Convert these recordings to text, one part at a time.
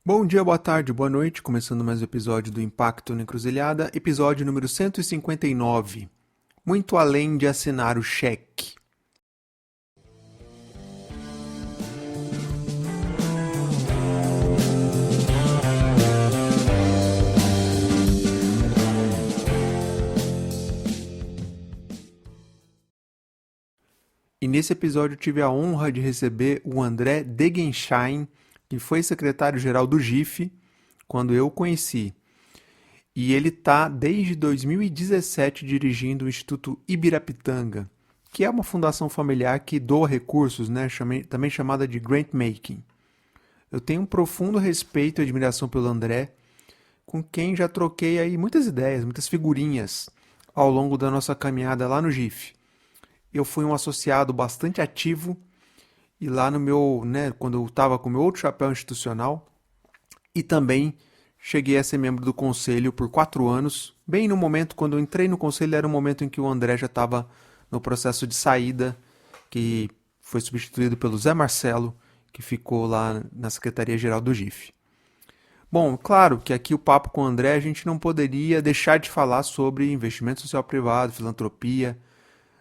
Bom dia, boa tarde, boa noite. Começando mais um episódio do Impacto na Encruzilhada, episódio número 159. Muito além de assinar o cheque. E nesse episódio eu tive a honra de receber o André Degenschein, que foi secretário-geral do GIF quando eu o conheci. E ele está desde 2017 dirigindo o Instituto Ibirapitanga, que é uma fundação familiar que doa recursos, né, também chamada de grant making. Eu tenho um profundo respeito e admiração pelo André, com quem já troquei aí muitas ideias, muitas figurinhas ao longo da nossa caminhada lá no GIF. Eu fui um associado bastante ativo e lá no meu, né, quando eu estava com o meu outro chapéu institucional, e também cheguei a ser membro do conselho por 4 anos. Bem no momento, quando eu entrei no conselho, era o momento em que o André já estava no processo de saída, que foi substituído pelo Zé Marcelo, que ficou lá na Secretaria-Geral do GIF. Bom, claro que aqui o papo com o André a gente não poderia deixar de falar sobre investimento social privado, filantropia,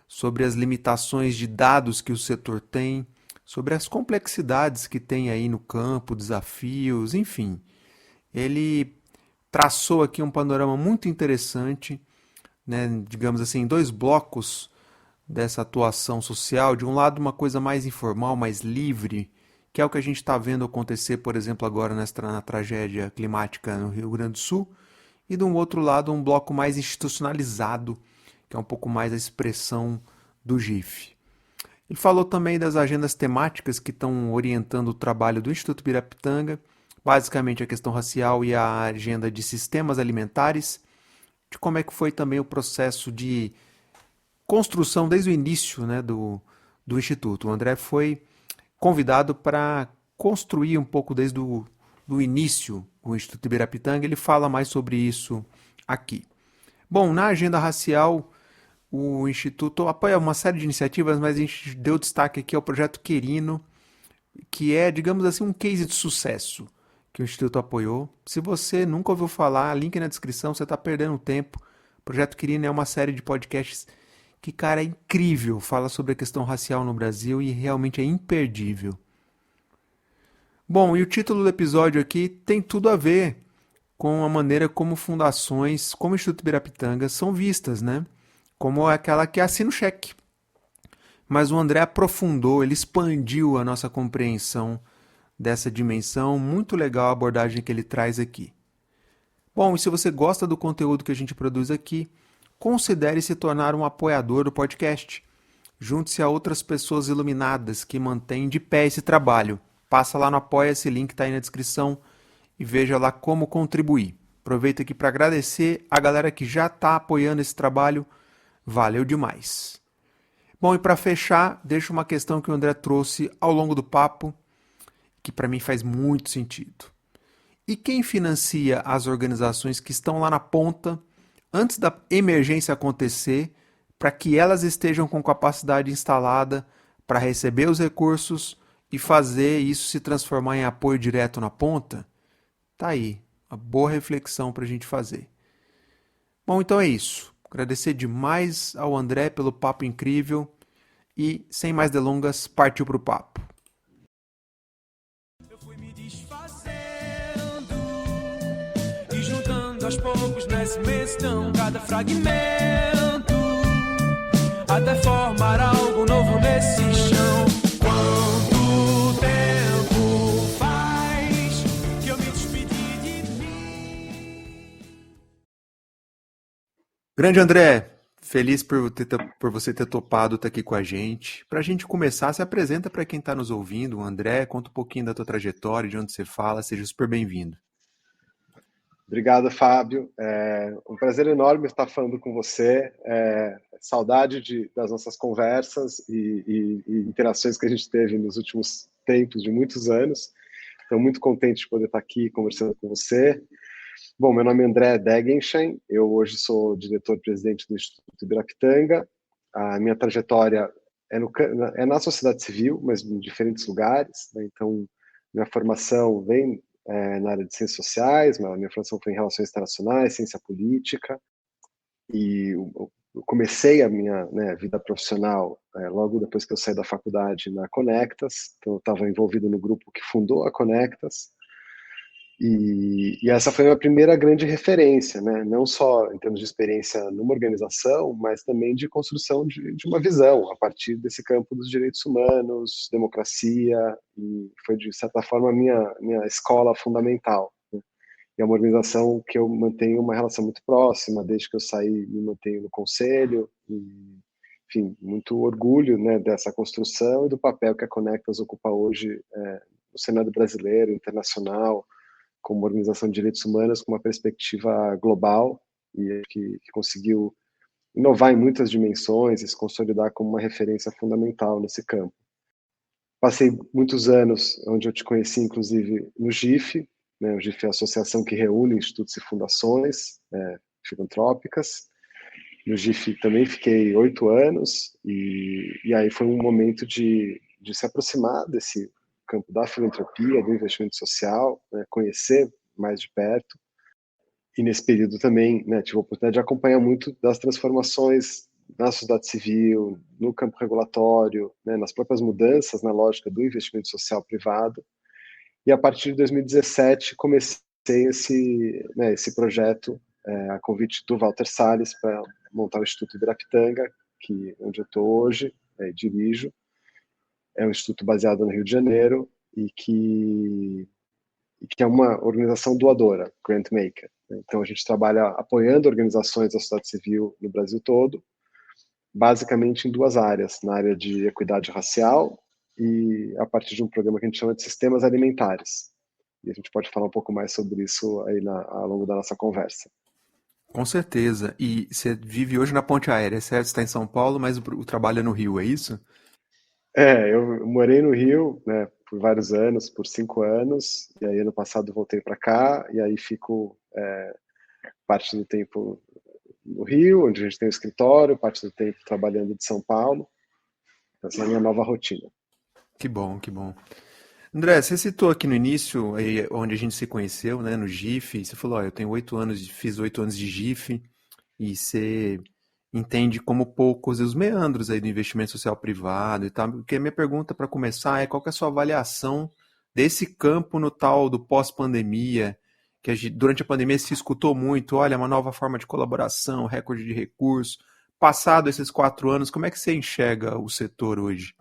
sobre as limitações de dados que o setor tem, sobre as complexidades que tem aí no campo, desafios, enfim. Ele traçou aqui um panorama muito interessante, né, digamos assim, dois blocos dessa atuação social. De um lado, uma coisa mais informal, mais livre, que é o que a gente está vendo acontecer, por exemplo, agora na tragédia climática no Rio Grande do Sul. E de um outro lado, um bloco mais institucionalizado, que é um pouco mais a expressão do GIF. Ele falou também das agendas temáticas que estão orientando o trabalho do Instituto Birapitanga, basicamente a questão racial e a agenda de sistemas alimentares, de como é que foi também o processo de construção desde o início, né, do Instituto. O André foi convidado para construir um pouco desde do início o Instituto Ibirapitanga. Ele fala mais sobre isso aqui. Bom, na agenda racial, o Instituto apoia uma série de iniciativas, mas a gente deu destaque aqui ao projeto Querino, que é, digamos assim, um case de sucesso que o Instituto apoiou. Se você nunca ouviu falar, link na descrição, você está perdendo tempo. O Projeto Querino é uma série de podcasts que, cara, é incrível. Fala sobre a questão racial no Brasil e realmente é imperdível. Bom, e o título do episódio aqui tem tudo a ver com a maneira como fundações, como o Instituto Ibirapitanga, são vistas, né? Como aquela que assina o cheque. Mas o André aprofundou, ele expandiu a nossa compreensão dessa dimensão. Muito legal a abordagem que ele traz aqui. Bom, e se você gosta do conteúdo que a gente produz aqui, considere se tornar um apoiador do podcast. Junte-se a outras pessoas iluminadas que mantêm de pé esse trabalho. Passa lá no Apoia-se, link está aí na descrição e veja lá como contribuir. Aproveito aqui para agradecer a galera que já está apoiando esse trabalho. Valeu demais. Bom, e para fechar, deixo uma questão que o André trouxe ao longo do papo, que para mim faz muito sentido. E quem financia as organizações que estão lá na ponta, antes da emergência acontecer, para que elas estejam com capacidade instalada para receber os recursos e fazer isso se transformar em apoio direto na ponta? Tá aí, uma boa reflexão para a gente fazer. Bom, então é isso. Agradecer demais ao André pelo papo incrível e, sem mais delongas, partiu para o papo. Eu fui me desfazendo e juntando aos poucos nesse mestão cada fragmento até formar algo novo nesse chão. Quanto tempo faz que eu me despedi de mim? Grande André, feliz por você ter topado estar aqui com a gente. Para a gente começar, se apresenta para quem está nos ouvindo. O André, conta um pouquinho da tua trajetória, de onde você fala, seja super bem-vindo. Obrigado, Fábio. É um prazer enorme estar falando com você. Saudade das nossas conversas e interações que a gente teve nos últimos tempos, de muitos anos. Estou muito contente de poder estar aqui conversando com você. Bom, meu nome é André Degenschein, eu hoje sou diretor-presidente do Instituto Ibirapitanga. A minha trajetória é na sociedade civil, mas em diferentes lugares, né? Então, minha formação vem na área de ciências sociais, mas a minha formação foi em relações internacionais, ciência política, e eu comecei a minha, né, vida profissional logo depois que eu saí da faculdade na Conectas, então eu estava envolvido no grupo que fundou a Conectas, e essa foi a minha primeira grande referência, né? Não só em termos de experiência numa organização, mas também de construção de uma visão a partir desse campo dos direitos humanos, democracia, e foi, de certa forma, a minha escola fundamental, né? E é uma organização que eu mantenho uma relação muito próxima, desde que eu saí, me mantenho no conselho, e, enfim, muito orgulho, né, dessa construção e do papel que a Conectas ocupa hoje no cenário brasileiro, internacional, como organização de direitos humanos com uma perspectiva global e que conseguiu inovar em muitas dimensões e se consolidar como uma referência fundamental nesse campo. Passei muitos anos onde eu te conheci, inclusive, no GIF, né? O GIF é a associação que reúne institutos e fundações filantrópicas. No GIF também fiquei 8 anos e aí foi um momento de se aproximar desse campo da filantropia, do investimento social, né? Conhecer mais de perto. E nesse período também, né, tive a oportunidade de acompanhar muito das transformações na sociedade civil, no campo regulatório, né, nas próprias mudanças na lógica do investimento social privado. E a partir de 2017 comecei esse projeto a convite do Walter Salles para montar o Instituto Ibirapitanga, onde eu estou hoje, dirijo. É um instituto baseado no Rio de Janeiro e que é uma organização doadora, grant maker. Então a gente trabalha apoiando organizações da sociedade civil no Brasil todo, basicamente em 2 áreas, na área de equidade racial e a partir de um programa que a gente chama de sistemas alimentares. E a gente pode falar um pouco mais sobre isso aí ao longo da nossa conversa. Com certeza. E você vive hoje na Ponte Aérea, certo? Você está em São Paulo, mas o trabalho é no Rio, é isso? Eu morei no Rio, né, por vários anos, por 5 anos, e aí ano passado voltei para cá, e aí fico parte do tempo no Rio, onde a gente tem o escritório, parte do tempo trabalhando de São Paulo. Essa é a minha nova rotina. Que bom, que bom. André, você citou aqui no início, aí, onde a gente se conheceu, né, no GIF, você falou, ó, eu tenho 8 anos, fiz 8 anos de GIF, e você entende como poucos os meandros aí do investimento social privado e tal. Porque a minha pergunta para começar é qual que é a sua avaliação desse campo no tal do pós-pandemia, que durante a pandemia se escutou muito, olha, uma nova forma de colaboração, recorde de recursos. Passado esses 4 anos, como é que você enxerga o setor hoje?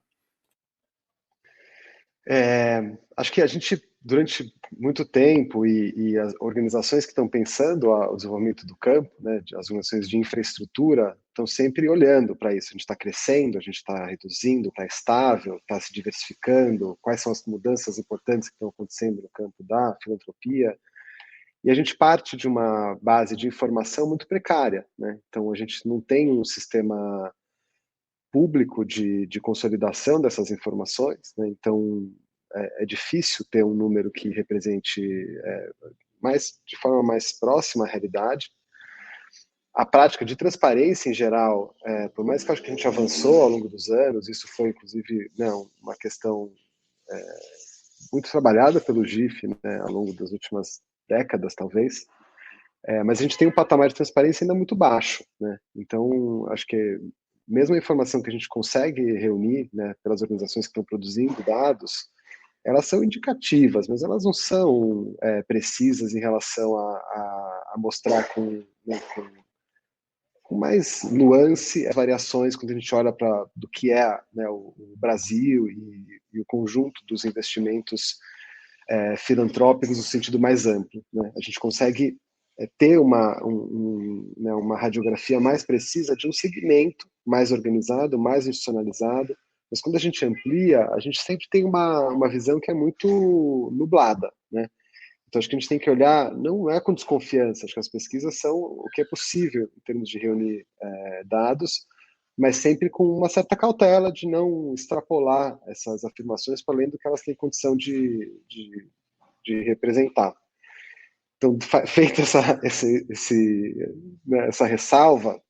Acho que a gente, durante muito tempo, e as organizações que estão pensando o desenvolvimento do campo, né, as organizações de infraestrutura, estão sempre olhando para isso. A gente está crescendo, a gente está reduzindo, está estável, está se diversificando, quais são as mudanças importantes que estão acontecendo no campo da filantropia. E a gente parte de uma base de informação muito precária, né? Então, a gente não tem um sistema público de consolidação dessas informações, né? Então é difícil ter um número que represente de forma mais próxima à realidade. A prática de transparência em geral, por mais que eu acho que a gente avançou ao longo dos anos, isso foi inclusive, né, uma questão muito trabalhada pelo GIF, né, ao longo das últimas décadas talvez, mas a gente tem um patamar de transparência ainda muito baixo, né? Então acho que mesmo a informação que a gente consegue reunir, né, pelas organizações que estão produzindo dados, elas são indicativas, mas elas não são precisas em relação a mostrar né, com mais nuance as variações quando a gente olha para do que é, né, o Brasil e o conjunto dos investimentos filantrópicos no sentido mais amplo, né? A gente consegue ter né, uma radiografia mais precisa de um segmento mais organizado, mais institucionalizado, mas quando a gente amplia, a gente sempre tem uma visão que é muito nublada, né? Então acho que a gente tem que olhar, não é com desconfiança, acho que as pesquisas são o que é possível em termos de reunir dados, mas sempre com uma certa cautela de não extrapolar essas afirmações para além do que elas têm condição de representar. Então, feita essa ressalva,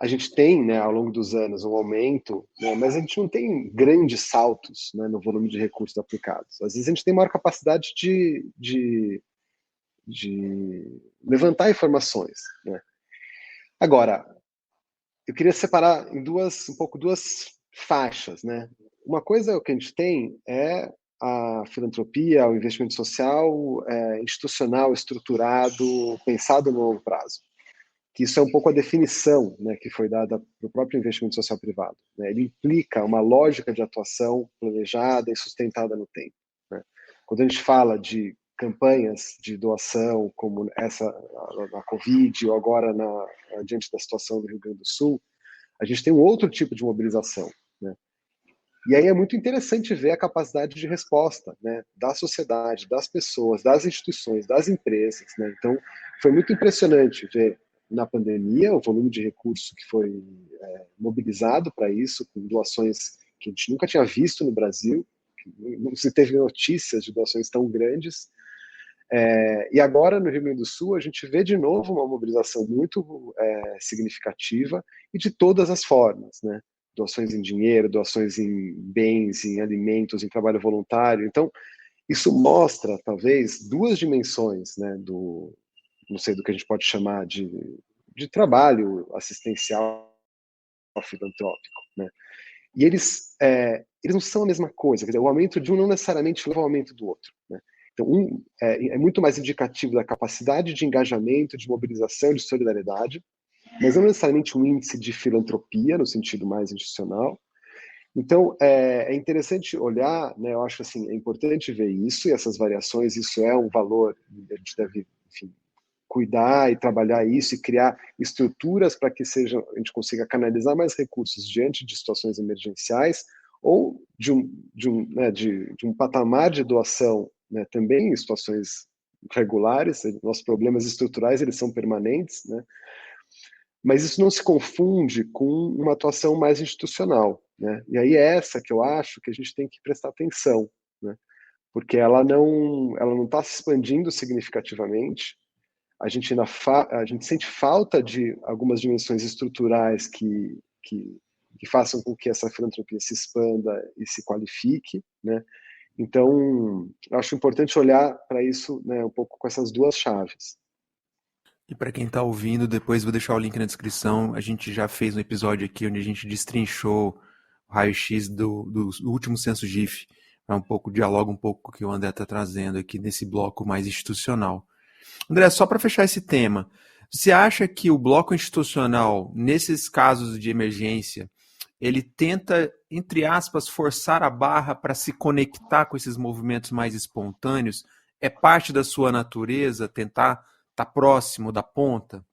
a gente tem, né, ao longo dos anos, um aumento, né, mas a gente não tem grandes saltos, né, no volume de recursos aplicados. Às vezes a gente tem maior capacidade de levantar informações, né? Agora, eu queria separar em duas faixas, né? Uma coisa é o que a gente tem é a filantropia, o investimento social institucional, estruturado, pensado no longo prazo. Que isso é um pouco a definição, né, que foi dada para o próprio investimento social privado, né? Ele implica uma lógica de atuação planejada e sustentada no tempo, né? Quando a gente fala de campanhas de doação, como essa na Covid, ou agora diante da situação do Rio Grande do Sul, a gente tem um outro tipo de mobilização, né? E aí é muito interessante ver a capacidade de resposta, né, da sociedade, das pessoas, das instituições, das empresas, né? Então, foi muito impressionante ver na pandemia o volume de recurso que foi mobilizado para isso, com doações que a gente nunca tinha visto no Brasil, não se teve notícias de doações tão grandes. E agora, no Rio Grande do Sul, a gente vê de novo uma mobilização muito significativa e de todas as formas, né? Doações em dinheiro, doações em bens, em alimentos, em trabalho voluntário. Então, isso mostra, talvez, duas dimensões, né, não sei, do que a gente pode chamar de trabalho assistencial filantrópico, né? E eles não são a mesma coisa, quer dizer, o aumento de um não necessariamente leva ao aumento do outro, né? Então, um é muito mais indicativo da capacidade de engajamento, de mobilização, de solidariedade, mas não necessariamente um índice de filantropia, no sentido mais institucional. Então, é interessante olhar, né, eu acho assim, é importante ver isso e essas variações, isso é um valor, a gente deve, enfim, cuidar e trabalhar isso e criar estruturas para que a gente consiga canalizar mais recursos diante de situações emergenciais ou de um patamar de doação, né, também em situações regulares. Nossos problemas estruturais eles são permanentes, né? Mas isso não se confunde com uma atuação mais institucional, né? E aí é essa que eu acho que a gente tem que prestar atenção, né? Porque ela não está se expandindo significativamente. A gente sente falta de algumas dimensões estruturais que façam com que essa filantropia se expanda e se qualifique, né? Então, eu acho importante olhar para isso, né, um pouco com essas duas chaves. E para quem está ouvindo, depois vou deixar o link na descrição. A gente já fez um episódio aqui onde a gente destrinchou o raio-x do último censo GIF. É um pouco, dialoga um pouco com o que o André está trazendo aqui nesse bloco mais institucional. André, só para fechar esse tema, você acha que o bloco institucional, nesses casos de emergência, ele tenta, entre aspas, forçar a barra para se conectar com esses movimentos mais espontâneos? É parte da sua natureza tentar estar próximo da ponta?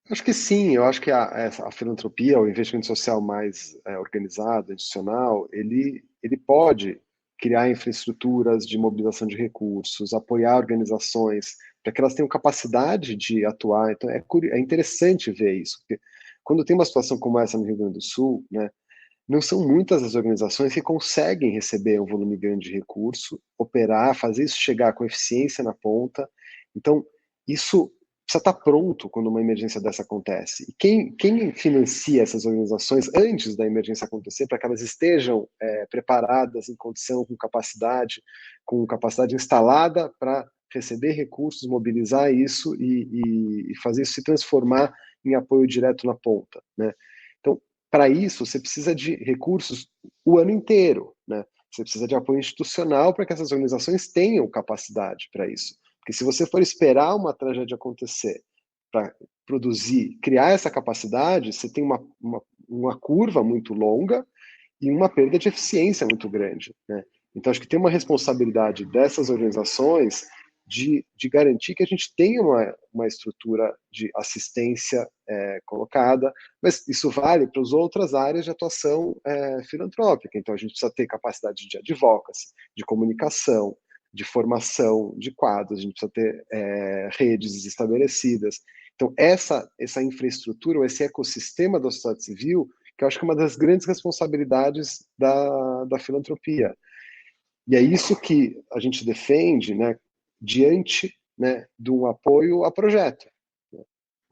Acho que sim, eu acho que a filantropia, o investimento social mais organizado, institucional, ele pode criar infraestruturas de mobilização de recursos, apoiar organizações para que elas tenham capacidade de atuar. Então, é interessante ver isso, porque quando tem uma situação como essa no Rio Grande do Sul, né, não são muitas as organizações que conseguem receber um volume grande de recurso, operar, fazer isso chegar com eficiência na ponta. Então, isso precisa estar pronto quando uma emergência dessa acontece. E quem financia essas organizações antes da emergência acontecer, para que elas estejam preparadas, em condição, com capacidade instalada para receber recursos, mobilizar isso e fazer isso se transformar em apoio direto na ponta, né? Então, para isso, você precisa de recursos o ano inteiro, né? Você precisa de apoio institucional para que essas organizações tenham capacidade para isso. Porque se você for esperar uma tragédia acontecer para produzir, criar essa capacidade, você tem uma curva muito longa e uma perda de eficiência muito grande, né? Então, acho que tem uma responsabilidade dessas organizações de garantir que a gente tenha uma estrutura de assistência colocada, mas isso vale para as outras áreas de atuação filantrópica. Então, a gente precisa ter capacidade de advocacy, de comunicação, de formação de quadros, a gente precisa ter redes estabelecidas. Então, essa infraestrutura, esse ecossistema da sociedade civil, que eu acho que é uma das grandes responsabilidades da filantropia. E é isso que a gente defende, né, diante, né, de um apoio a projeto.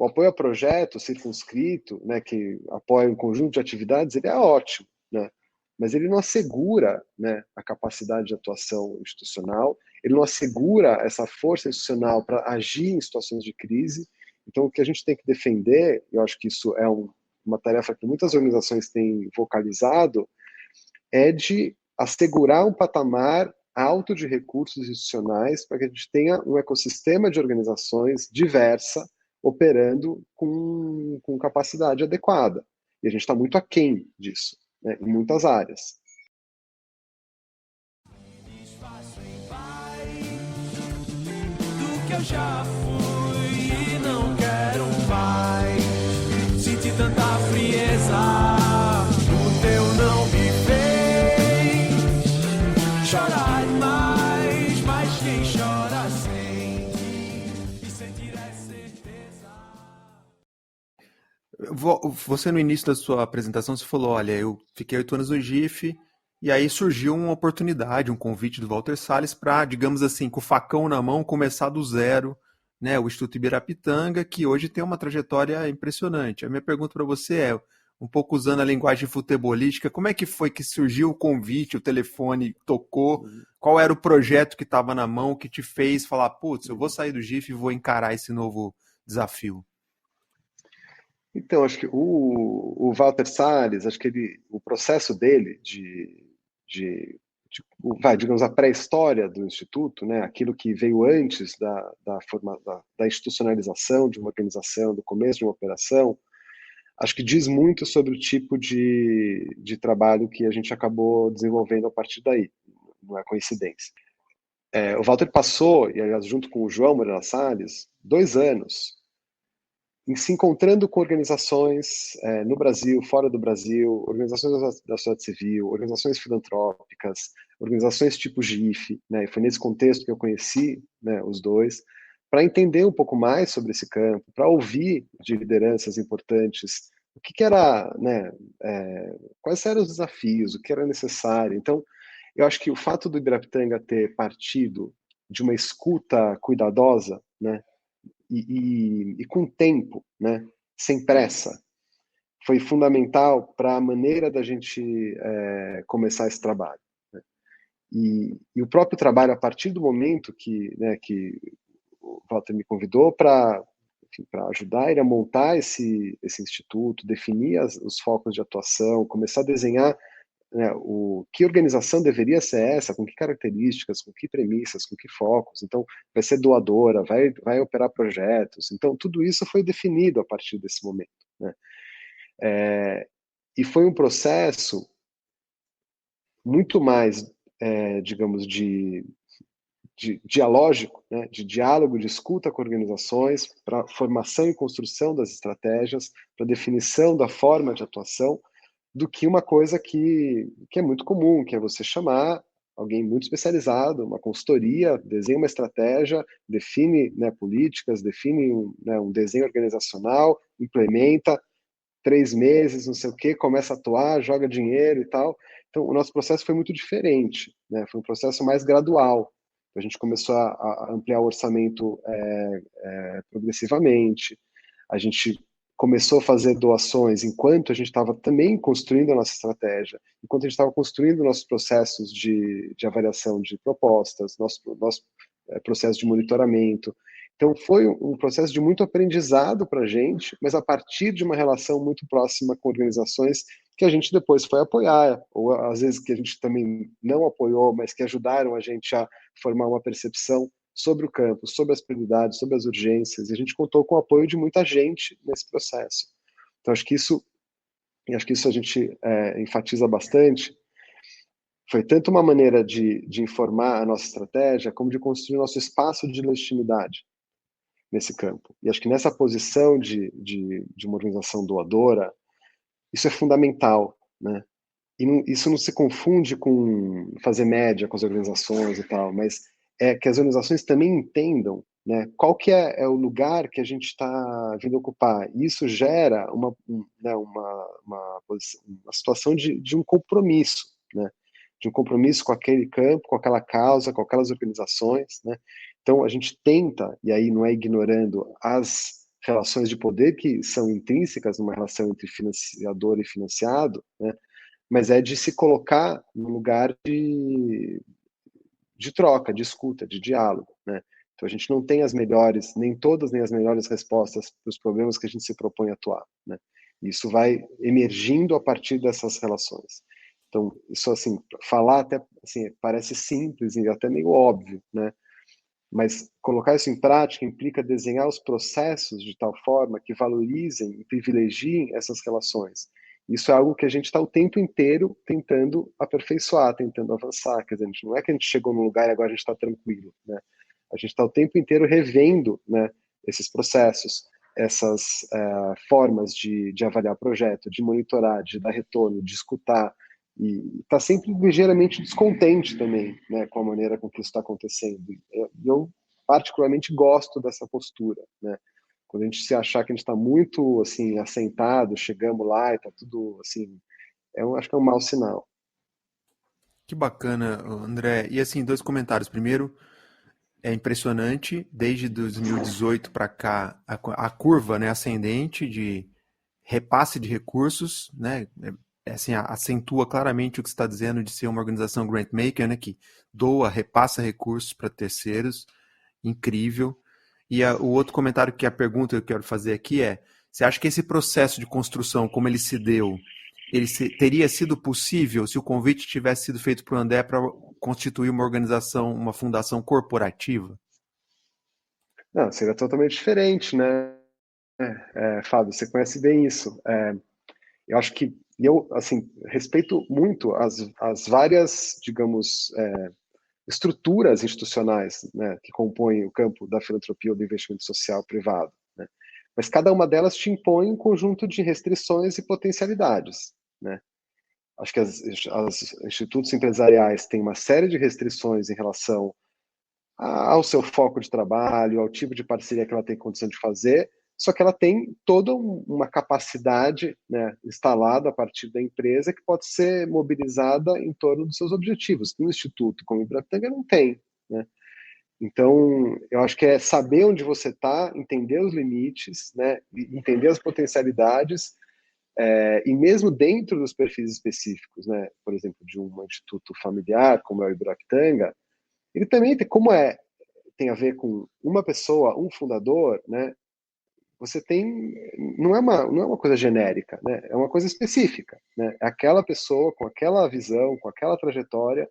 O apoio a projeto circunscrito, né, que apoia um conjunto de atividades, ele é ótimo, né? Mas ele não assegura, né, a capacidade de atuação institucional, ele não assegura essa força institucional para agir em situações de crise. Então, o que a gente tem que defender, eu acho que isso é uma tarefa que muitas organizações têm vocalizado, é de assegurar um patamar alto de recursos institucionais para que a gente tenha um ecossistema de organizações diversa, operando com capacidade adequada. E a gente está muito aquém disso, né, em muitas áreas. Do que eu já fui e não quero mais sentir tanta frieza. O teu não me fez chorar mais, mas quem chora sente e sentir é certeza. Você, no início da sua apresentação, você falou, olha, eu fiquei 8 anos no GIF, e aí surgiu uma oportunidade, um convite do Walter Salles para, digamos assim, com o facão na mão, começar do zero, né, o Instituto Ibirapitanga, que hoje tem uma trajetória impressionante. A minha pergunta para você é, um pouco usando a linguagem futebolística, como é que foi que surgiu o convite, o telefone tocou, qual era o projeto que estava na mão que te fez falar, putz, eu vou sair do GIF e vou encarar esse novo desafio? Então, acho que o Walter Salles, acho que o processo dele digamos, a pré-história do Instituto, né, aquilo que veio antes da institucionalização de uma organização, do começo de uma operação, acho que diz muito sobre o tipo de trabalho que a gente acabou desenvolvendo a partir daí. Não é coincidência. O Walter passou, e aliás, junto com o João Moreira Salles, 2 anos em se encontrando com organizações no Brasil, fora do Brasil, organizações da sociedade civil, organizações filantrópicas, organizações tipo GIF, né? E foi nesse contexto que eu conheci, né, os dois, para entender um pouco mais sobre esse campo, para ouvir de lideranças importantes o que era, né, quais eram os desafios, o que era necessário. Então, eu acho que o fato do Ibirapitanga ter partido de uma escuta cuidadosa, né, e com tempo, né, sem pressa, foi fundamental para a maneira da gente começar esse trabalho. Né? E o próprio trabalho, a partir do momento que o Walter me convidou para ajudar ele a montar esse instituto, definir os focos de atuação, começar a desenhar, né, que organização deveria ser essa, com que características, com que premissas, com que focos. Então, vai ser doadora, vai operar projetos. Então, tudo isso foi definido a partir desse momento. Né? E foi um processo muito mais, digamos, de dialógico, né, de diálogo, de escuta com organizações, para formação e construção das estratégias, para definição da forma de atuação, do que uma coisa que é muito comum, que é você chamar alguém muito especializado, uma consultoria, desenha uma estratégia, define, né, políticas, define um desenho organizacional, implementa, 3 meses, não sei o quê, começa a atuar, joga dinheiro e tal. Então, o nosso processo foi muito diferente, né? Foi um processo mais gradual. A gente começou a ampliar o orçamento progressivamente, a gente começou a fazer doações enquanto a gente estava também construindo a nossa estratégia, enquanto a gente estava construindo nossos processos de avaliação de propostas, nosso processo de monitoramento. Então, foi um processo de muito aprendizado para a gente, mas a partir de uma relação muito próxima com organizações que a gente depois foi apoiar, ou às vezes que a gente também não apoiou, mas que ajudaram a gente a formar uma percepção sobre o campo, sobre as prioridades, sobre as urgências, e a gente contou com o apoio de muita gente nesse processo. Então, acho que isso a gente enfatiza bastante. Foi tanto uma maneira de informar a nossa estratégia, como de construir nosso espaço de legitimidade nesse campo. E acho que nessa posição de uma organização doadora, isso é fundamental, né? E isso não se confunde com fazer média com as organizações e tal, mas é que as organizações também entendam, né, qual que é o lugar que a gente está vindo ocupar. E isso gera uma situação de um compromisso, né, de um compromisso com aquele campo, com aquela causa, com aquelas organizações, né. Então, a gente tenta, e aí não é ignorando as relações de poder que são intrínsecas numa relação entre financiador e financiado, né? Mas é de se colocar no lugar de troca, de escuta, de diálogo, né? Então a gente não tem as melhores, nem todas, nem as melhores respostas para os problemas que a gente se propõe a atuar, né? Isso vai emergindo a partir dessas relações. Então, isso assim, falar até assim, parece simples e até meio óbvio, né? Mas colocar isso em prática implica desenhar os processos de tal forma que valorizem e privilegiem essas relações. Isso é algo que a gente está o tempo inteiro tentando aperfeiçoar, tentando avançar. Quer dizer, não é que a gente chegou num lugar e agora a gente está tranquilo, né? A gente está o tempo inteiro revendo, né, esses processos, essas formas de avaliar projeto, de monitorar, de dar retorno, de escutar, e está sempre ligeiramente descontente também, né, com a maneira com que isso está acontecendo. Eu particularmente gosto dessa postura, né? Quando a gente se achar que a gente está muito assim assentado, chegamos lá e está tudo assim, acho que é um mau sinal. Que bacana, André. E assim, dois comentários. Primeiro, é impressionante, desde 2018 para cá, a curva, né, ascendente de repasse de recursos, né, assim, acentua claramente o que você está dizendo de ser uma organização grant maker, né, que doa, repassa recursos para terceiros, incrível. E o outro comentário que a pergunta que eu quero fazer aqui é, você acha que esse processo de construção, como ele se deu, teria sido possível se o convite tivesse sido feito para o André para constituir uma organização, uma fundação corporativa? Não, seria totalmente diferente, né? Fábio, você conhece bem isso. Eu acho que eu, assim, respeito muito as várias, digamos, estruturas institucionais, né, que compõem o campo da filantropia ou do investimento social privado, né? Mas cada uma delas te impõe um conjunto de restrições e potencialidades, né? Acho que as institutos empresariais têm uma série de restrições em relação ao seu foco de trabalho, ao tipo de parceria que ela tem condição de fazer, só que ela tem toda uma capacidade, né, instalada a partir da empresa que pode ser mobilizada em torno dos seus objetivos. Um instituto como o Ibratanga não tem, né? Então, eu acho que é saber onde você está, entender os limites, né, entender as potencialidades, e mesmo dentro dos perfis específicos, né, por exemplo, de um instituto familiar, como é o Ibratanga, ele também tem, tem a ver com uma pessoa, um fundador, né? Você tem, não é uma coisa genérica, né? É uma coisa específica, né? É aquela pessoa com aquela visão, com aquela trajetória.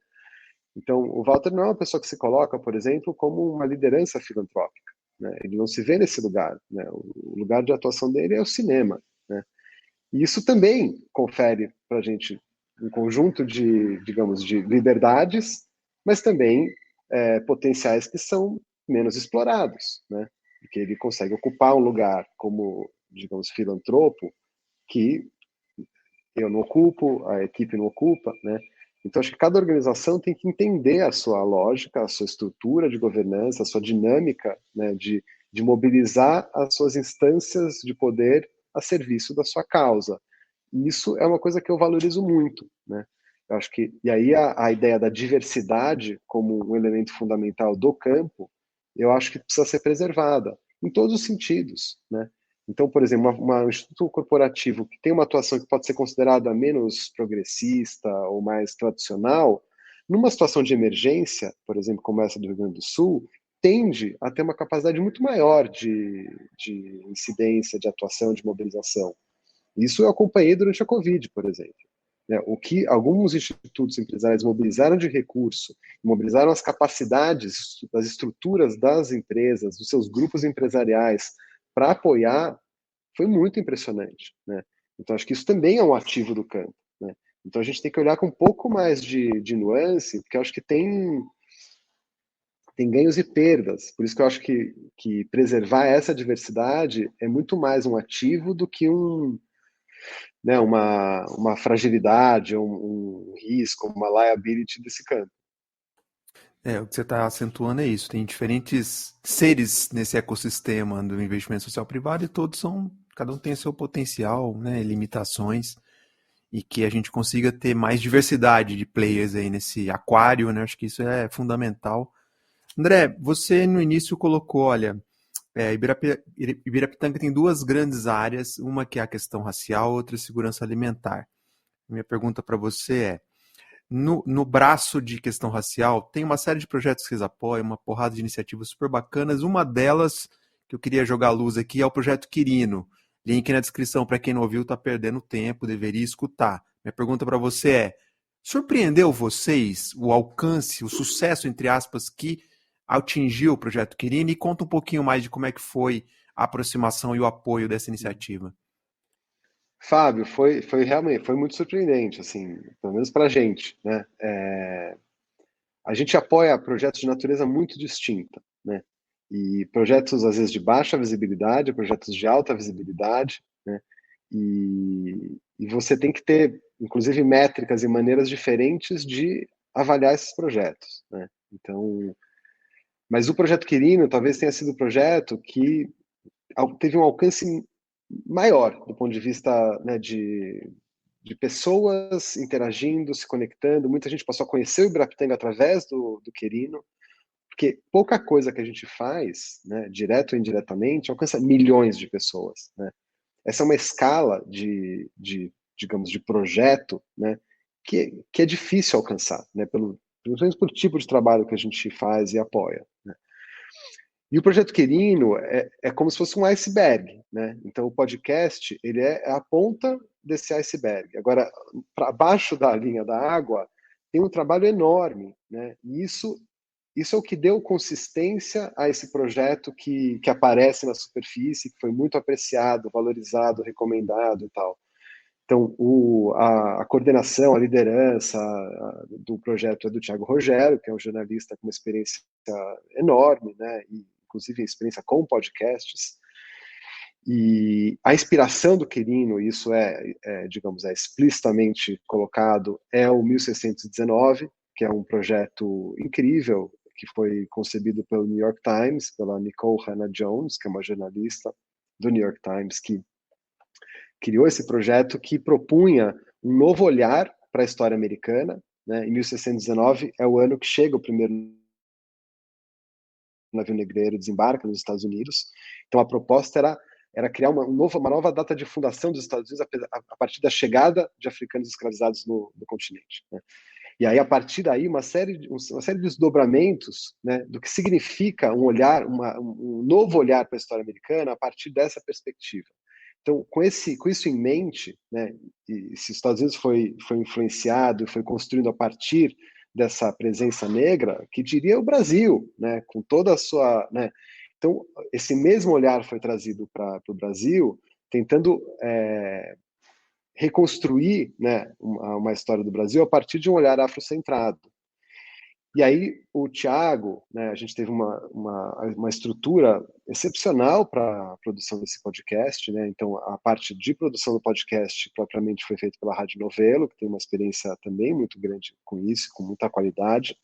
Então, o Walter não é uma pessoa que se coloca, por exemplo, como uma liderança filantrópica, né? Ele não se vê nesse lugar, né? O lugar de atuação dele é o cinema, né? E isso também confere para a gente um conjunto de, digamos, de liberdades, mas também potenciais que são menos explorados, né? Porque ele consegue ocupar um lugar como, digamos, filantropo que eu não ocupo, a equipe não ocupa, né? Então, acho que cada organização tem que entender a sua lógica, a sua estrutura de governança, a sua dinâmica, né, de mobilizar as suas instâncias de poder a serviço da sua causa. E isso é uma coisa que eu valorizo muito, né? Eu acho que, e aí a ideia da diversidade como um elemento fundamental do campo, eu acho que precisa ser preservada, em todos os sentidos, né? Então, por exemplo, um instituto corporativo que tem uma atuação que pode ser considerada menos progressista ou mais tradicional, numa situação de emergência, por exemplo, como essa do Rio Grande do Sul, tende a ter uma capacidade muito maior de incidência, de atuação, de mobilização. Isso eu acompanhei durante a Covid, por exemplo. O que alguns institutos empresariais mobilizaram de recurso, mobilizaram as capacidades das estruturas das empresas, dos seus grupos empresariais, para apoiar, foi muito impressionante, né? Então, acho que isso também é um ativo do campo, né? Então, a gente tem que olhar com um pouco mais de nuance, porque eu acho que tem ganhos e perdas. Por isso que eu acho que preservar essa diversidade é muito mais um ativo do que né, uma fragilidade, um risco, uma liability desse campo. O que você está acentuando é isso. Tem diferentes seres nesse ecossistema do investimento social privado e cada um tem seu potencial, né, limitações, e que a gente consiga ter mais diversidade de players aí nesse aquário, né? Acho que isso é fundamental. André, você no início colocou, olha, Ibirapitanga tem duas grandes áreas, uma que é a questão racial, outra é segurança alimentar. Minha pergunta para você é, no braço de questão racial, tem uma série de projetos que vocês apoiam, uma porrada de iniciativas super bacanas. Uma delas, que eu queria jogar a luz aqui, é o Projeto Quirino. Link na descrição, para quem não ouviu, está perdendo tempo, deveria escutar. Minha pergunta para você é, surpreendeu vocês o alcance, o sucesso, entre aspas, que atingiu o Projeto Quirino? E conta um pouquinho mais de como é que foi a aproximação e o apoio dessa iniciativa. Fábio, foi realmente, foi muito surpreendente, assim, pelo menos para a gente, né? A gente apoia projetos de natureza muito distinta, né? E projetos, às vezes, de baixa visibilidade, projetos de alta visibilidade, né? E você tem que ter, inclusive, métricas e maneiras diferentes de avaliar esses projetos, né? Então, mas o projeto Quirino talvez tenha sido o projeto que teve um alcance maior do ponto de vista, né, de pessoas interagindo, se conectando. Muita gente passou a conhecer o Ibirapitanga através do Quirino, porque pouca coisa que a gente faz, né, direto ou indiretamente, alcança milhões de pessoas, né? Essa é uma escala digamos, de projeto, né, que é difícil alcançar, né, principalmente pelo tipo de trabalho que a gente faz e apoia, né? E o projeto Quirino é como se fosse um iceberg, né? Então o podcast ele é a ponta desse iceberg. Agora, para baixo da linha da água tem um trabalho enorme, né? E isso é o que deu consistência a esse projeto que aparece na superfície, que foi muito apreciado, valorizado, recomendado e tal. Então, a coordenação, a liderança do projeto é do Thiago Rogério, que é um jornalista com uma experiência enorme, né? E, inclusive, experiência com podcasts. E a inspiração do Quirino, isso digamos, é explicitamente colocado, é o 1619, que é um projeto incrível, que foi concebido pelo New York Times, pela Nicole Hannah-Jones, que é uma jornalista do New York Times, que criou esse projeto que propunha um novo olhar para a história americana, né? Em 1619 é o ano que chega o primeiro navio negreiro, desembarca nos Estados Unidos. Então a proposta era criar uma nova data de fundação dos Estados Unidos a partir da chegada de africanos escravizados no continente, né? E aí, a partir daí, uma série de desdobramentos, né, do que significa um olhar, um novo olhar para a história americana a partir dessa perspectiva. Então, com isso em mente, né, e se os Estados Unidos foi influenciado, foi construindo a partir dessa presença negra, que diria o Brasil, né, com toda a sua, né, então esse mesmo olhar foi trazido para o Brasil, tentando reconstruir, né, uma história do Brasil a partir de um olhar afrocentrado. E aí o Thiago, né, a gente teve uma estrutura excepcional para a produção desse podcast, né? Então a parte de produção do podcast propriamente foi feita pela Rádio Novelo, que tem uma experiência também muito grande com isso, com muita qualidade.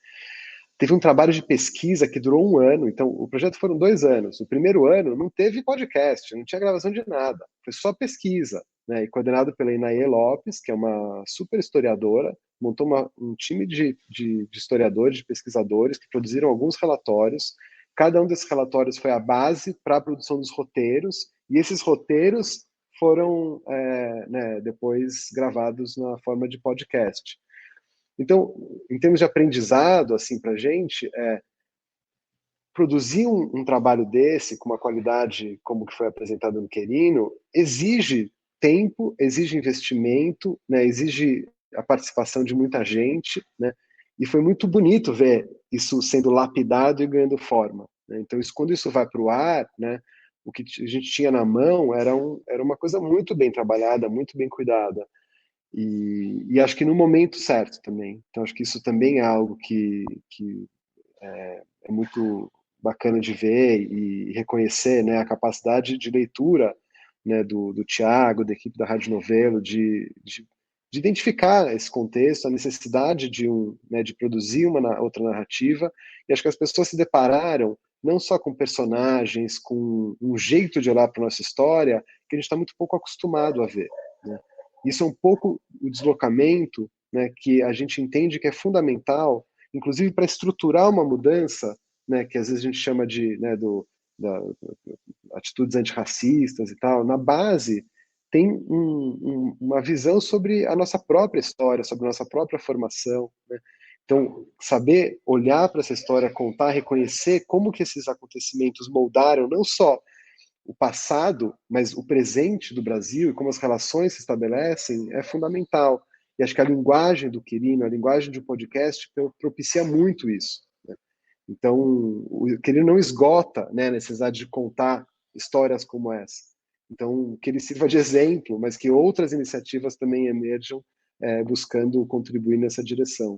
Teve um trabalho de pesquisa que durou 1 ano, então o projeto foram 2 anos. O primeiro ano não teve podcast, não tinha gravação de nada, foi só pesquisa, né? E coordenado pela Inaê Lopes, que é uma super historiadora, montou um time de historiadores, de pesquisadores, que produziram alguns relatórios. Cada um desses relatórios foi a base para a produção dos roteiros, e esses roteiros foram né, depois gravados na forma de podcast. Então, em termos de aprendizado, assim, para a gente, produzir um trabalho desse, com uma qualidade como que foi apresentado no Querino, exige tempo, exige investimento, né, exige a participação de muita gente, né, e foi muito bonito ver isso sendo lapidado e ganhando forma, né? Então, quando isso vai para o ar, né, o que a gente tinha na mão era uma coisa muito bem trabalhada, muito bem cuidada. E acho que no momento certo também. Então, acho que isso também é algo que é muito bacana de ver e reconhecer, né, a capacidade de leitura, né, do Thiago, da equipe da Rádio Novelo, de identificar esse contexto, a necessidade né, de produzir uma outra narrativa. E acho que as pessoas se depararam não só com personagens, com um jeito de olhar para a nossa história, que a gente está muito pouco acostumado a ver, né? Isso é um pouco o deslocamento, né, que a gente entende que é fundamental, inclusive para estruturar uma mudança, né, que às vezes a gente chama de, né, atitudes antirracistas e tal, na base tem uma visão sobre a nossa própria história, sobre a nossa própria formação, né? Então, saber olhar para essa história, contar, reconhecer como que esses acontecimentos moldaram não só o passado, mas o presente do Brasil e como as relações se estabelecem é fundamental. E acho que a linguagem do Querino, a linguagem de um podcast propicia muito isso, né? Então, o Querino não esgota, né, a necessidade de contar histórias como essa. Então, que ele sirva de exemplo, mas que outras iniciativas também emerjam, buscando contribuir nessa direção.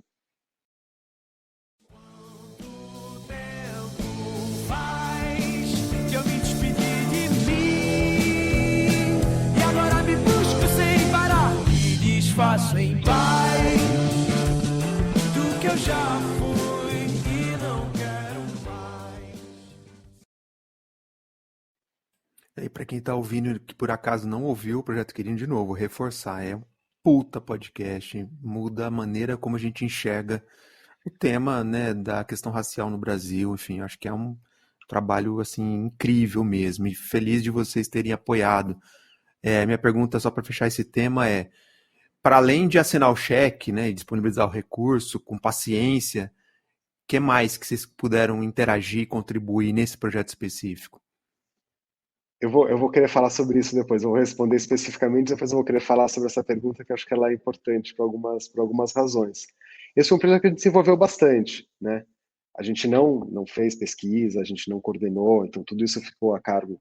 Faço em paz do que eu já fui e não quero mais. E para quem tá ouvindo que por acaso não ouviu o Projeto Querino, de novo, reforçar, é um puta podcast, muda a maneira como a gente enxerga o tema, né, da questão racial no Brasil, enfim, acho que é um trabalho, assim, incrível mesmo, e feliz de vocês terem apoiado. Minha pergunta, só para fechar esse tema, é: para além de assinar o cheque, né, e disponibilizar o recurso com paciência, o que mais que vocês puderam interagir, contribuir nesse projeto específico? Eu vou querer falar sobre isso depois, eu vou responder especificamente, depois eu vou querer falar sobre essa pergunta, que eu acho que ela é importante por algumas razões. Esse foi um projeto que a gente desenvolveu bastante, né? A gente não fez pesquisa, a gente não coordenou, então tudo isso ficou a cargo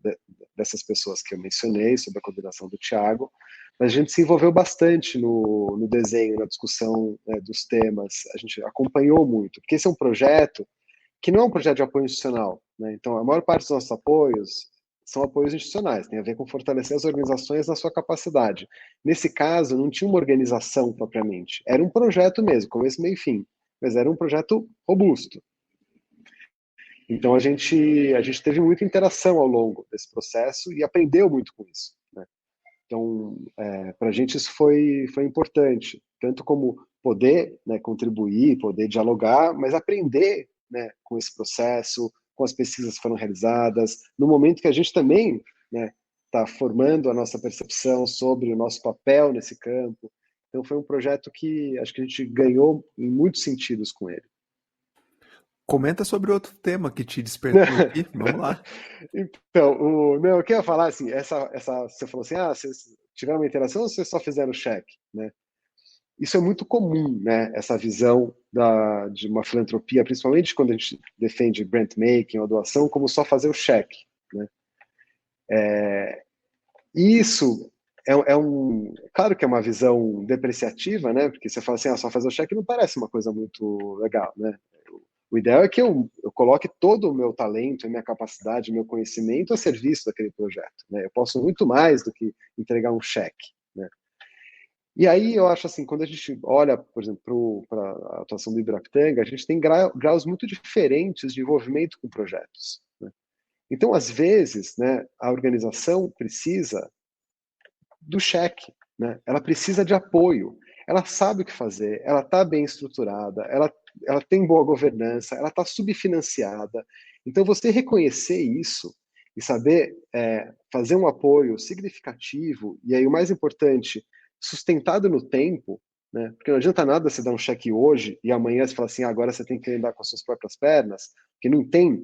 dessas pessoas que eu mencionei, sob a coordenação do Thiago, mas a gente se envolveu bastante no desenho, na discussão, né, dos temas, a gente acompanhou muito, porque esse é um projeto que não é um projeto de apoio institucional, né? Então, a maior parte dos nossos apoios são apoios institucionais, tem a ver com fortalecer as organizações na sua capacidade. Nesse caso, não tinha uma organização propriamente, era um projeto mesmo, começo, meio e fim, mas era um projeto robusto. Então, a gente teve muita interação ao longo desse processo e aprendeu muito com isso, né? Então, para a gente isso foi importante, tanto como poder, né, contribuir, poder dialogar, mas aprender, né, com esse processo, com as pesquisas que foram realizadas, no momento que a gente também, né, está formando a nossa percepção sobre o nosso papel nesse campo. Então, foi um projeto que acho que a gente ganhou em muitos sentidos com ele. Comenta sobre outro tema que te despertou aqui, vamos lá. Então, eu queria falar assim, você falou assim, vocês tiveram uma interação ou vocês só fizeram cheque, né? Isso é muito comum, né? Essa visão de uma filantropia, principalmente quando a gente defende grant making ou doação, como só fazer o cheque, né? Isso claro que é uma visão depreciativa, né? Porque você fala assim, só fazer o cheque não parece uma coisa muito legal, né? O ideal é que eu coloque todo o meu talento, a minha capacidade, o meu conhecimento a serviço daquele projeto, né? Eu posso muito mais do que entregar um cheque, né? E aí eu acho assim, quando a gente olha, por exemplo, para a atuação do Ibirapitanga, a gente tem graus muito diferentes de envolvimento com projetos, né? Então, às vezes, né, a organização precisa do cheque, né? Ela precisa de apoio, ela sabe o que fazer, ela está bem estruturada, ela tem boa governança, ela está subfinanciada. Então, você reconhecer isso e saber fazer um apoio significativo, e aí o mais importante, sustentado no tempo, né? Porque não adianta nada você dar um cheque hoje e amanhã você fala assim, agora você tem que andar com as suas próprias pernas, porque não tem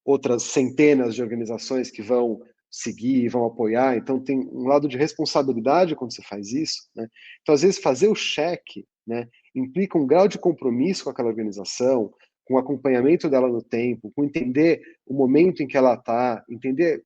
outras centenas de organizações que vão seguir, vão apoiar, então tem um lado de responsabilidade quando você faz isso, né? Então, às vezes, fazer o cheque, né, implica um grau de compromisso com aquela organização, com o acompanhamento dela no tempo, com entender o momento em que ela está, entender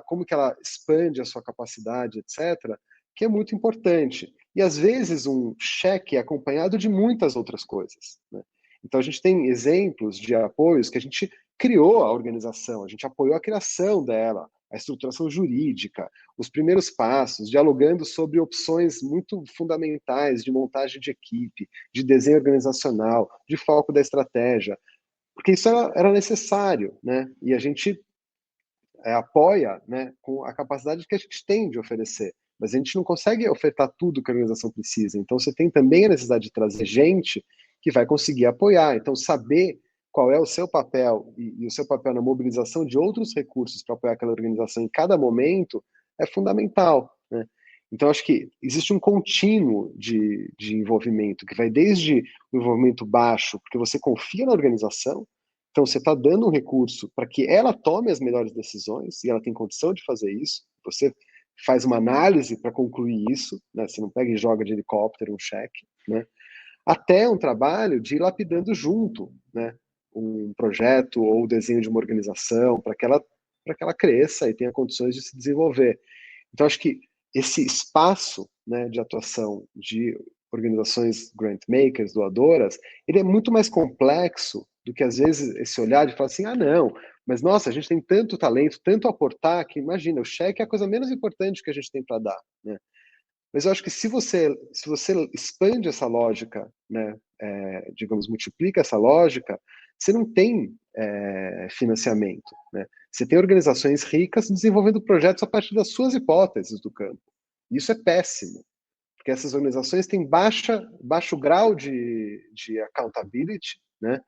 como que ela expande a sua capacidade, etc., que é muito importante. E, às vezes, um cheque é acompanhado de muitas outras coisas, né? Então, a gente tem exemplos de apoios que a gente criou a organização, a gente apoiou a criação dela, a estruturação jurídica, os primeiros passos, dialogando sobre opções muito fundamentais de montagem de equipe, de desenho organizacional, de foco da estratégia, porque isso era necessário, né? E a gente apoia, né, com a capacidade que a gente tem de oferecer, mas a gente não consegue ofertar tudo que a organização precisa, então você tem também a necessidade de trazer gente que vai conseguir apoiar, então saber qual é o seu papel e o seu papel na mobilização de outros recursos para apoiar aquela organização em cada momento é fundamental, né? Então, acho que existe um contínuo de envolvimento, que vai desde o envolvimento baixo, porque você confia na organização, então você está dando um recurso para que ela tome as melhores decisões, e ela tem condição de fazer isso, você faz uma análise para concluir isso, né? Você não pega e joga de helicóptero um cheque, né? Até um trabalho de ir lapidando junto, né? Um projeto ou o desenho de uma organização para que ela cresça e tenha condições de se desenvolver. Então, acho que esse espaço, né, de atuação de organizações grant makers, doadoras, ele é muito mais complexo do que, às vezes, esse olhar de falar assim, ah, não, mas, nossa, a gente tem tanto talento, tanto a aportar, que, imagina, o cheque é a coisa menos importante que a gente tem para dar, né? Mas eu acho que se você expande essa lógica, né, digamos, multiplica essa lógica, você não tem financiamento, né? Você tem organizações ricas desenvolvendo projetos a partir das suas hipóteses do campo. Isso é péssimo, porque essas organizações têm baixo grau de accountability, né?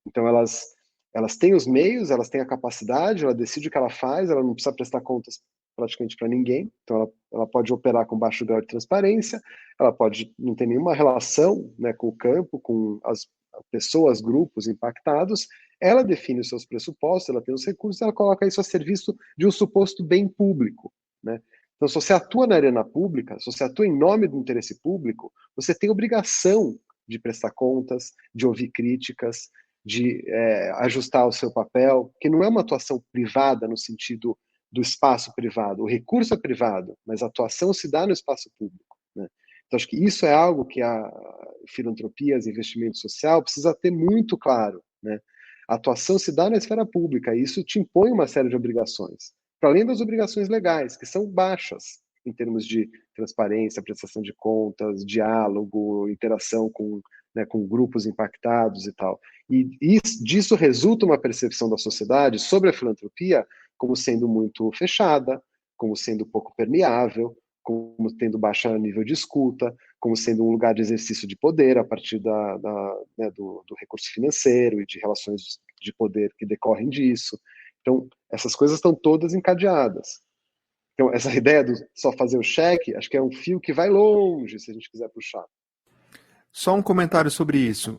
Então elas têm os meios, elas têm a capacidade, ela decide o que ela faz, ela não precisa prestar contas praticamente para ninguém, então ela pode operar com baixo grau de transparência, ela pode não ter nenhuma relação, né, com o campo, com as pessoas, grupos impactados, ela define os seus pressupostos, ela tem os recursos, ela coloca isso a serviço de um suposto bem público, né? Então, se você atua na arena pública, se você atua em nome do interesse público, você tem obrigação de prestar contas, de ouvir críticas, de ajustar o seu papel, que não é uma atuação privada no sentido do espaço privado. O recurso é privado, mas a atuação se dá no espaço público, né? Então, acho que isso é algo que a filantropias e investimento social precisa ter muito claro, né? A atuação se dá na esfera pública e isso te impõe uma série de obrigações, para além das obrigações legais, que são baixas em termos de transparência, prestação de contas, diálogo, interação né, com grupos impactados e tal. E disso resulta uma percepção da sociedade sobre a filantropia como sendo muito fechada, como sendo pouco permeável, como tendo baixo nível de escuta, como sendo um lugar de exercício de poder a partir né, do recurso financeiro e de relações de poder que decorrem disso. Então, essas coisas estão todas encadeadas. Então, essa ideia do só fazer o cheque, acho que é um fio que vai longe, se a gente quiser puxar. Só um comentário sobre isso.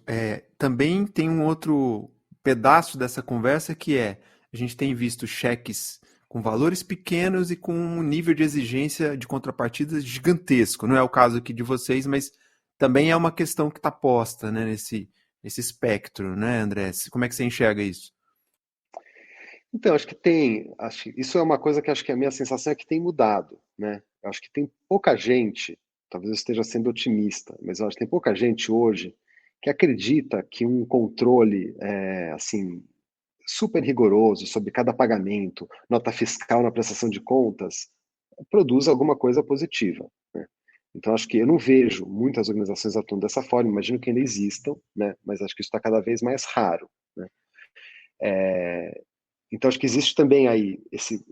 Também tem um outro pedaço dessa conversa que a gente tem visto cheques com valores pequenos e com um nível de exigência de contrapartidas gigantesco. Não é o caso aqui de vocês, mas também é uma questão que está posta, né, nesse espectro, né, André? Como é que você enxerga isso? Então, isso é uma coisa que acho que a minha sensação é que tem mudado, né? Eu acho que tem pouca gente, talvez eu esteja sendo otimista, mas eu acho que tem pouca gente hoje que acredita que um controle, assim, super rigoroso sobre cada pagamento, nota fiscal na prestação de contas, produz alguma coisa positiva, né? Então, acho que eu não vejo muitas organizações atuando dessa forma, imagino que ainda existam, né? Mas acho que isso está cada vez mais raro, né? Então, acho que existe também aí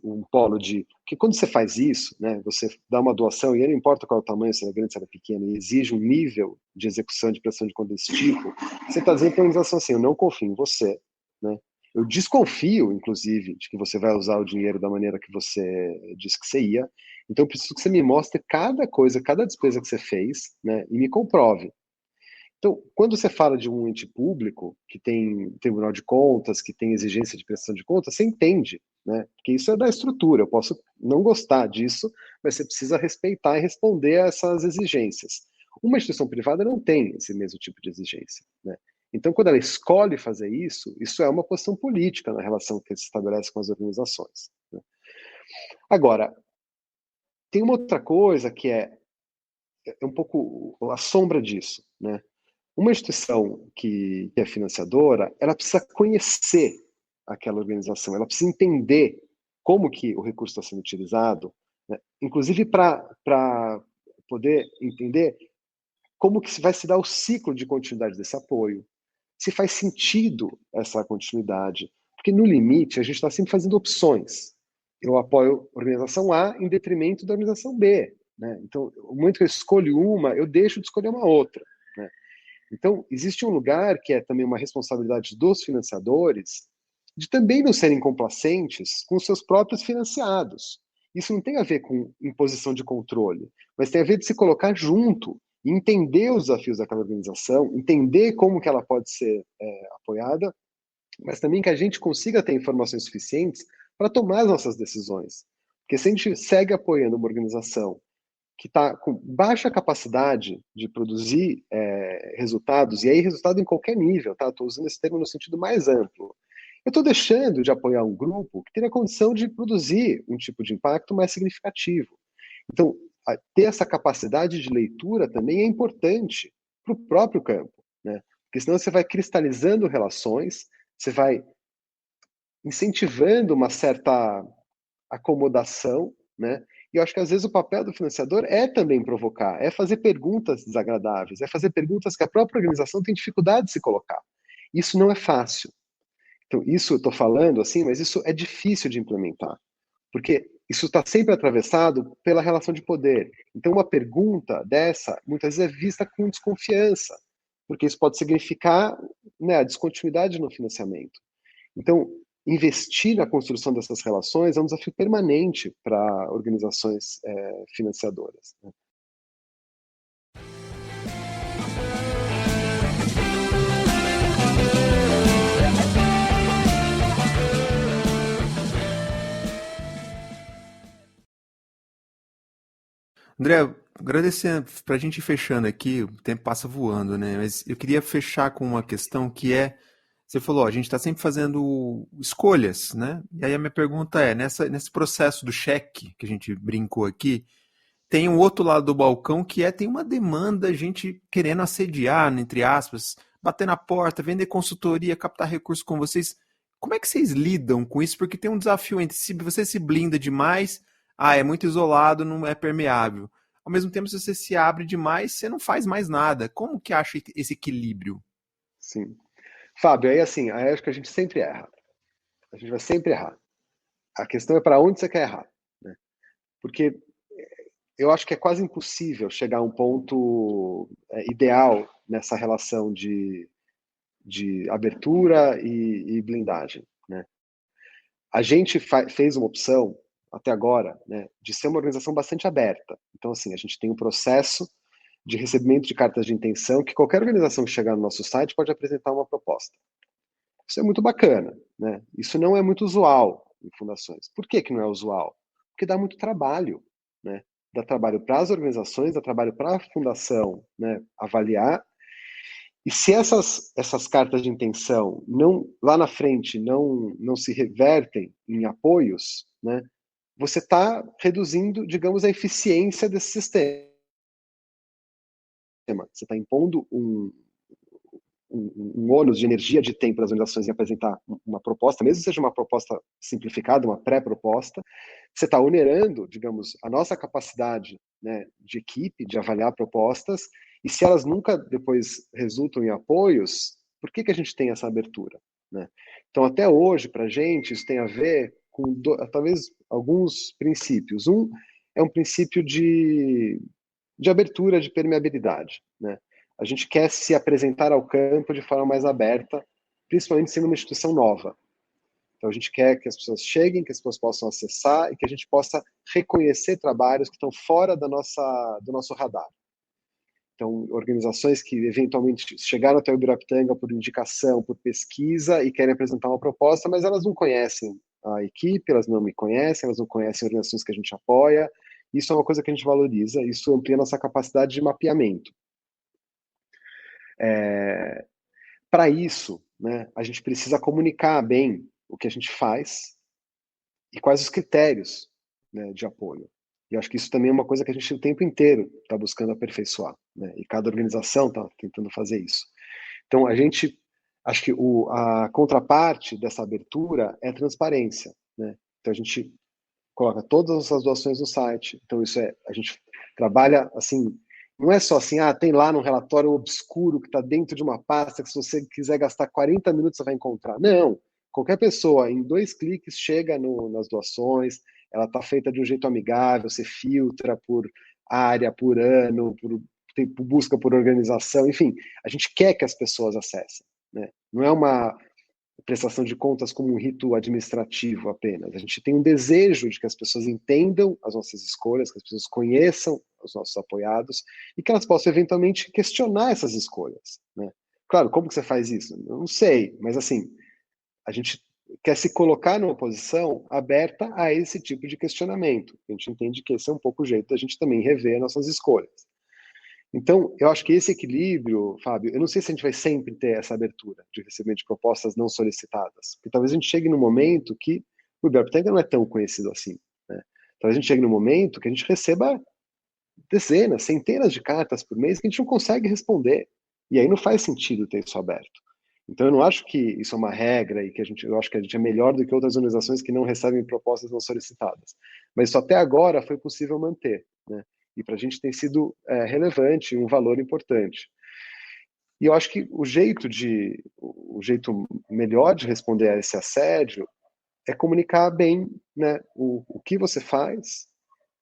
um polo de que quando você faz isso, né, você dá uma doação, e não importa qual é o tamanho, se ela é grande, se ela é pequena, e exige um nível de execução de prestação de conta desse tipo, você está dizendo para a organização assim, eu não confio em você, né? Eu desconfio, inclusive, de que você vai usar o dinheiro da maneira que você disse que você ia, então eu preciso que você me mostre cada coisa, cada despesa que você fez, né, e me comprove. Então, quando você fala de um ente público, que tem Tribunal de Contas, que tem exigência de prestação de contas, você entende, né? Porque isso é da estrutura. Eu posso não gostar disso, mas você precisa respeitar e responder a essas exigências. Uma instituição privada não tem esse mesmo tipo de exigência, né? Então, quando ela escolhe fazer isso é uma posição política na relação que se estabelece com as organizações, né? Agora, tem uma outra coisa que é um pouco a sombra disso, né? Uma instituição que é financiadora, ela precisa conhecer aquela organização, ela precisa entender como que o recurso está sendo utilizado, né? Inclusive para poder entender como que vai se dar o ciclo de continuidade desse apoio, se faz sentido essa continuidade, porque no limite a gente está sempre fazendo opções. Eu apoio a organização A em detrimento da organização B, né? Então, no momento que eu escolho uma, eu deixo de escolher uma outra, né? Então, existe um lugar que é também uma responsabilidade dos financiadores de também não serem complacentes com seus próprios financiados. Isso não tem a ver com imposição de controle, mas tem a ver de se colocar junto e entender os desafios daquela organização, entender como que ela pode ser apoiada, mas também que a gente consiga ter informações suficientes para tomar as nossas decisões. Porque se a gente segue apoiando uma organização que está com baixa capacidade de produzir resultados, e aí resultado em qualquer nível, tá? Estou usando esse termo no sentido mais amplo. Eu estou deixando de apoiar um grupo que teria condição de produzir um tipo de impacto mais significativo. Então, ter essa capacidade de leitura também é importante para o próprio campo, né? Porque senão você vai cristalizando relações, você vai incentivando uma certa acomodação, né? E eu acho que às vezes o papel do financiador é também provocar, é fazer perguntas desagradáveis, é fazer perguntas que a própria organização tem dificuldade de se colocar. Isso não é fácil. Então, isso eu estou falando assim, mas isso é difícil de implementar, porque isso está sempre atravessado pela relação de poder. Então, uma pergunta dessa, muitas vezes é vista com desconfiança, porque isso pode significar, né, a descontinuidade no financiamento. Então, investir na construção dessas relações é um desafio permanente para organizações financiadoras, né? André, agradecer para a gente ir fechando aqui, o tempo passa voando, né? Mas eu queria fechar com uma questão que é, você falou, ó, a gente está sempre fazendo escolhas, né? E aí a minha pergunta é, nesse processo do cheque que a gente brincou aqui, tem um outro lado do balcão que tem uma demanda, gente querendo assediar, entre aspas, bater na porta, vender consultoria, captar recursos com vocês. Como é que vocês lidam com isso? Porque tem um desafio entre se você se blinda demais, é muito isolado, não é permeável. Ao mesmo tempo, se você se abre demais, você não faz mais nada. Como que acha esse equilíbrio? Sim. Fábio, aí assim, aí acho que a gente sempre erra. A gente vai sempre errar. A questão é para onde você quer errar, né? Porque eu acho que é quase impossível chegar a um ponto ideal nessa relação de abertura e blindagem, né? A gente fez uma opção, até agora, né, de ser uma organização bastante aberta. Então, assim, a gente tem um processo de recebimento de cartas de intenção que qualquer organização que chegar no nosso site pode apresentar uma proposta. Isso é muito bacana, né? Isso não é muito usual em fundações. Por que que não é usual? Porque dá muito trabalho, né? Dá trabalho para as organizações, dá trabalho para a fundação, né, avaliar. E se essas cartas de intenção não lá na frente não se revertem em apoios, né, você está reduzindo, digamos, a eficiência desse sistema. Você está impondo um ônus de energia de tempo das organizações em apresentar uma proposta, mesmo que seja uma proposta simplificada, uma pré-proposta, você está onerando, digamos, a nossa capacidade, né, de equipe, de avaliar propostas, e se elas nunca depois resultam em apoios, por que que a gente tem essa abertura, né? Então, até hoje, para a gente, isso tem a ver com talvez alguns princípios. Um é um princípio de abertura, de permeabilidade, né? A gente quer se apresentar ao campo de forma mais aberta, principalmente sendo uma instituição nova. Então, a gente quer que as pessoas cheguem, que as pessoas possam acessar e que a gente possa reconhecer trabalhos que estão fora do nosso radar. Então, organizações que eventualmente chegaram até o Ibirapitanga por indicação, por pesquisa e querem apresentar uma proposta, mas elas não conhecem a equipe, elas não me conhecem, elas não conhecem organizações que a gente apoia. Isso é uma coisa que a gente valoriza, isso amplia nossa capacidade de mapeamento. Para isso, né, a gente precisa comunicar bem o que a gente faz e quais os critérios, né, de apoio. E eu acho que isso também é uma coisa que a gente o tempo inteiro está buscando aperfeiçoar, né, e cada organização está tentando fazer isso. Então, acho que a contraparte dessa abertura é a transparência, né? Então, a gente coloca todas as doações no site. Então, a gente trabalha assim. Não é só assim, tem lá no relatório obscuro que está dentro de uma pasta que se você quiser gastar 40 minutos você vai encontrar. Não, qualquer pessoa em 2 cliques chega nas doações, ela está feita de um jeito amigável, você filtra por área, por ano, por busca por organização, enfim, a gente quer que as pessoas acessem, né? Não é uma prestação de contas como um rito administrativo apenas. A gente tem um desejo de que as pessoas entendam as nossas escolhas, que as pessoas conheçam os nossos apoiados e que elas possam eventualmente questionar essas escolhas, né? Claro, como que você faz isso? Eu não sei, mas assim, a gente quer se colocar numa posição aberta a esse tipo de questionamento. A gente entende que esse é um pouco o jeito da gente também rever nossas escolhas. Então, eu acho que esse equilíbrio, Fábio, eu não sei se a gente vai sempre ter essa abertura de recebimento de propostas não solicitadas, porque talvez a gente chegue num momento que o Iberapitanga não é tão conhecido assim, né? Talvez a gente chegue num momento que a gente receba dezenas, centenas de cartas por mês que a gente não consegue responder, e aí não faz sentido ter isso aberto. Então, eu não acho que isso é uma regra e que eu acho que a gente é melhor do que outras organizações que não recebem propostas não solicitadas. Mas isso até agora foi possível manter, né? E para a gente tem sido relevante, um valor importante. E eu acho que o jeito melhor de responder a esse assédio é comunicar bem, né, o que você faz,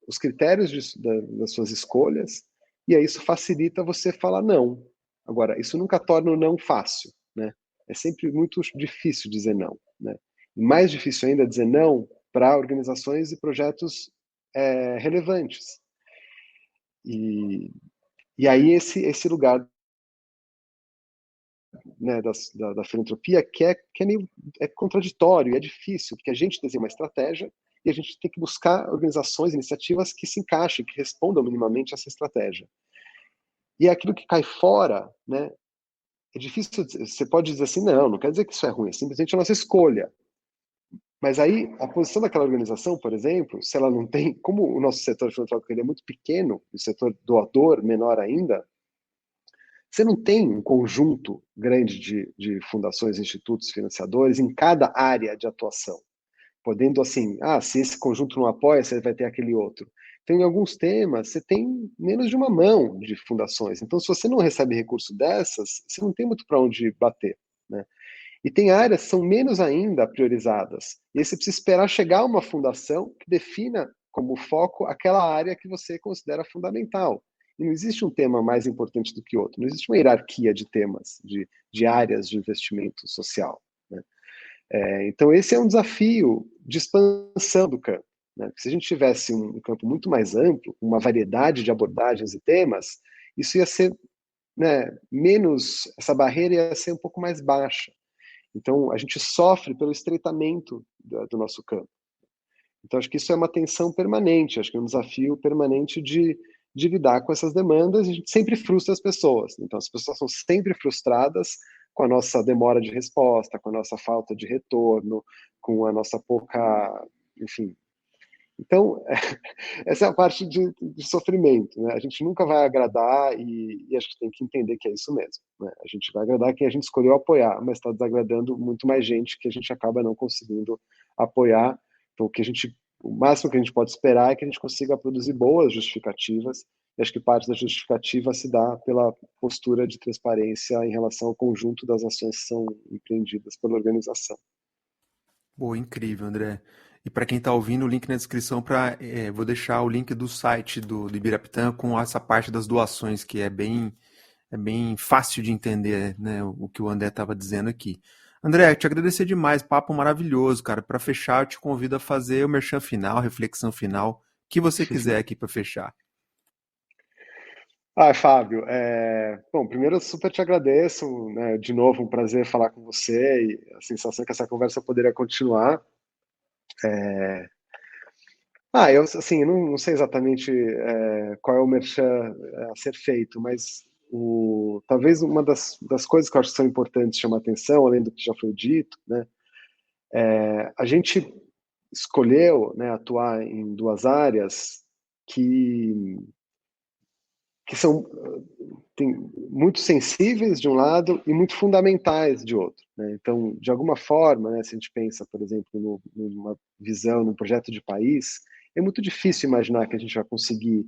os critérios das suas escolhas, e aí isso facilita você falar não. Agora, isso nunca torna o não fácil, né? É sempre muito difícil dizer não, né? E mais difícil ainda dizer não para organizações e projetos relevantes. E aí esse lugar, né, da filantropia que é meio contraditório, é difícil, porque a gente desenha uma estratégia e a gente tem que buscar organizações, iniciativas que se encaixem, que respondam minimamente a essa estratégia. E aquilo que cai fora, né, é difícil, você pode dizer assim, não quer dizer que isso é ruim, é simplesmente a nossa escolha. Mas aí, a posição daquela organização, por exemplo, se ela não tem, como o nosso setor filantrópico ele é muito pequeno, o setor doador menor ainda, você não tem um conjunto grande de fundações, institutos, financiadores em cada área de atuação, podendo assim, se esse conjunto não apoia, você vai ter aquele outro. Então, em alguns temas, você tem menos de uma mão de fundações. Então, se você não recebe recurso dessas, você não tem muito para onde bater, né? E tem áreas que são menos ainda priorizadas. E aí você precisa esperar chegar uma fundação que defina como foco aquela área que você considera fundamental. E não existe um tema mais importante do que outro. Não existe uma hierarquia de temas, de áreas de investimento social, né? Então, esse é um desafio de expansão do campo, né? Se a gente tivesse um campo muito mais amplo, uma variedade de abordagens e temas, isso ia ser, né, menos, essa barreira ia ser um pouco mais baixa. Então, a gente sofre pelo estreitamento do nosso campo. Então, acho que isso é uma tensão permanente, acho que é um desafio permanente de lidar com essas demandas, e a gente sempre frustra as pessoas. Então, as pessoas são sempre frustradas com a nossa demora de resposta, com a nossa falta de retorno, com a nossa pouca, enfim. Então, essa é a parte de sofrimento, né? A gente nunca vai agradar e a gente tem que entender que é isso mesmo, né? A gente vai agradar quem a gente escolheu apoiar, mas está desagradando muito mais gente que a gente acaba não conseguindo apoiar. Então, o máximo que a gente pode esperar é que a gente consiga produzir boas justificativas, e acho que parte da justificativa se dá pela postura de transparência em relação ao conjunto das ações que são empreendidas pela organização. Pô, incrível, André. E para quem está ouvindo, o link na descrição vou deixar o link do site do Ibirapitã com essa parte das doações, que é bem fácil de entender, né, o que o André estava dizendo aqui. André, te agradecer demais, papo maravilhoso, cara. Para fechar, eu te convido a fazer o merchan final, reflexão final, o que você quiser aqui para fechar. Fábio, bom, primeiro eu super te agradeço, né, de novo, um prazer falar com você e a sensação é que essa conversa poderia continuar. Eu, assim, não sei exatamente qual é o merchan a ser feito, mas talvez uma das coisas que eu acho que são importantes chamar atenção, além do que já foi dito, né, a gente escolheu, né, atuar em duas áreas que são muito sensíveis de um lado e muito fundamentais de outro, né? Então, de alguma forma, né, se a gente pensa, por exemplo, numa visão, num projeto de país, é muito difícil imaginar que a gente vai conseguir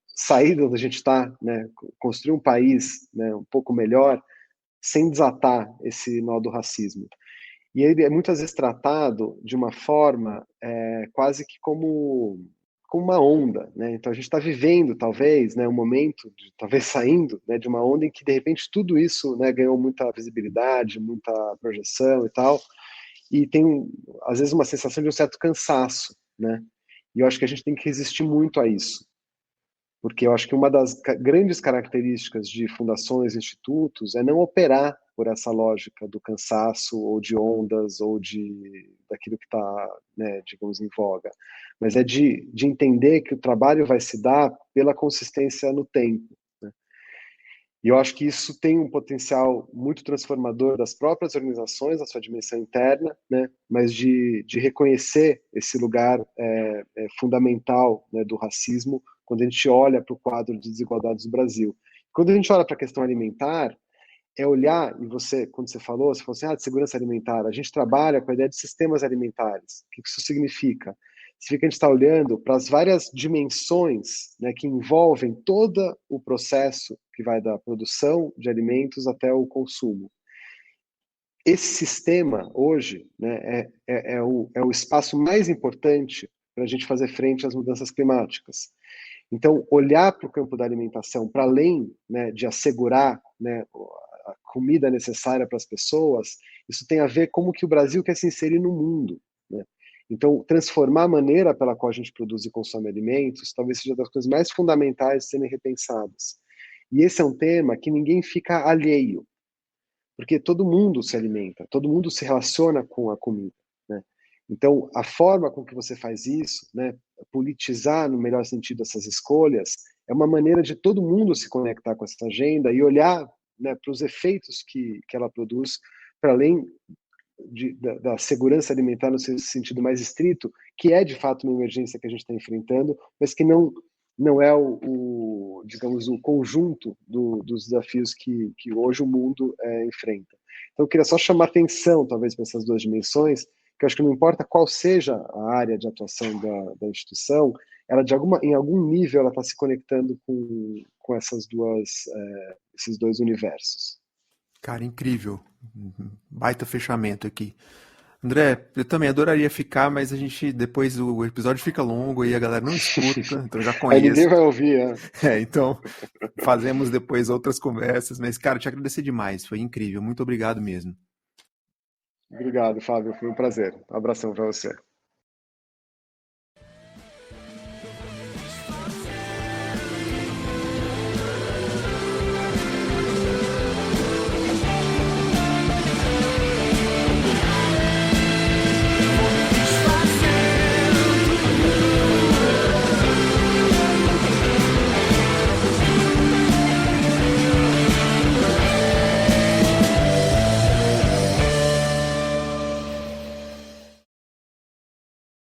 sair de onde a gente está, né, construir um país, né, um pouco melhor, sem desatar esse nó do racismo. E ele é muitas vezes tratado de uma forma quase que como como uma onda, né? Então a gente está vivendo, talvez, né, um momento, talvez saindo, né, de uma onda em que de repente tudo isso, né, ganhou muita visibilidade, muita projeção e tal, e tem às vezes uma sensação de um certo cansaço, né? E eu acho que a gente tem que resistir muito a isso, porque eu acho que uma das grandes características de fundações e institutos é não operar por essa lógica do cansaço ou de ondas ou de daquilo que está, né, digamos, em voga, mas é de entender que o trabalho vai se dar pela consistência no tempo, né? E eu acho que isso tem um potencial muito transformador das próprias organizações, da sua dimensão interna, né? Mas de reconhecer esse lugar fundamental, né, do racismo quando a gente olha para o quadro de desigualdades do Brasil. Quando a gente olha para a questão alimentar, é olhar, e você, quando você falou assim, de segurança alimentar, a gente trabalha com a ideia de sistemas alimentares. O que isso significa? Significa que a gente está olhando para as várias dimensões, né, que envolvem todo o processo que vai da produção de alimentos até o consumo. Esse sistema, hoje, né, é o espaço mais importante para a gente fazer frente às mudanças climáticas. Então, olhar para o campo da alimentação, para além, né, de assegurar, né, a comida necessária para as pessoas, isso tem a ver com como que o Brasil quer se inserir no mundo, né? Então, transformar a maneira pela qual a gente produz e consome alimentos talvez seja das coisas mais fundamentais de serem repensadas. E esse é um tema que ninguém fica alheio, porque todo mundo se alimenta, todo mundo se relaciona com a comida, né? Então, a forma com que você faz isso, né, politizar no melhor sentido essas escolhas, é uma maneira de todo mundo se conectar com essa agenda e olhar, né, para os efeitos que ela produz, para além da segurança alimentar no seu sentido mais estrito, que é de fato uma emergência que a gente está enfrentando, mas que não é digamos, o conjunto dos desafios que hoje o mundo enfrenta. Então, eu queria só chamar atenção, talvez, para essas duas dimensões, que eu acho que não importa qual seja a área de atuação da instituição, ela, em algum nível, ela está se conectando com esses dois universos. Cara, incrível. Baita fechamento aqui. André, eu também adoraria ficar, mas a gente depois o episódio fica longo e a galera não escuta, então eu já Aí ninguém conheço. vai ouvir, né? Então fazemos depois outras conversas, mas cara, te agradecer demais, foi incrível. Muito obrigado mesmo. Obrigado, Fábio, foi um prazer. Um abração para você.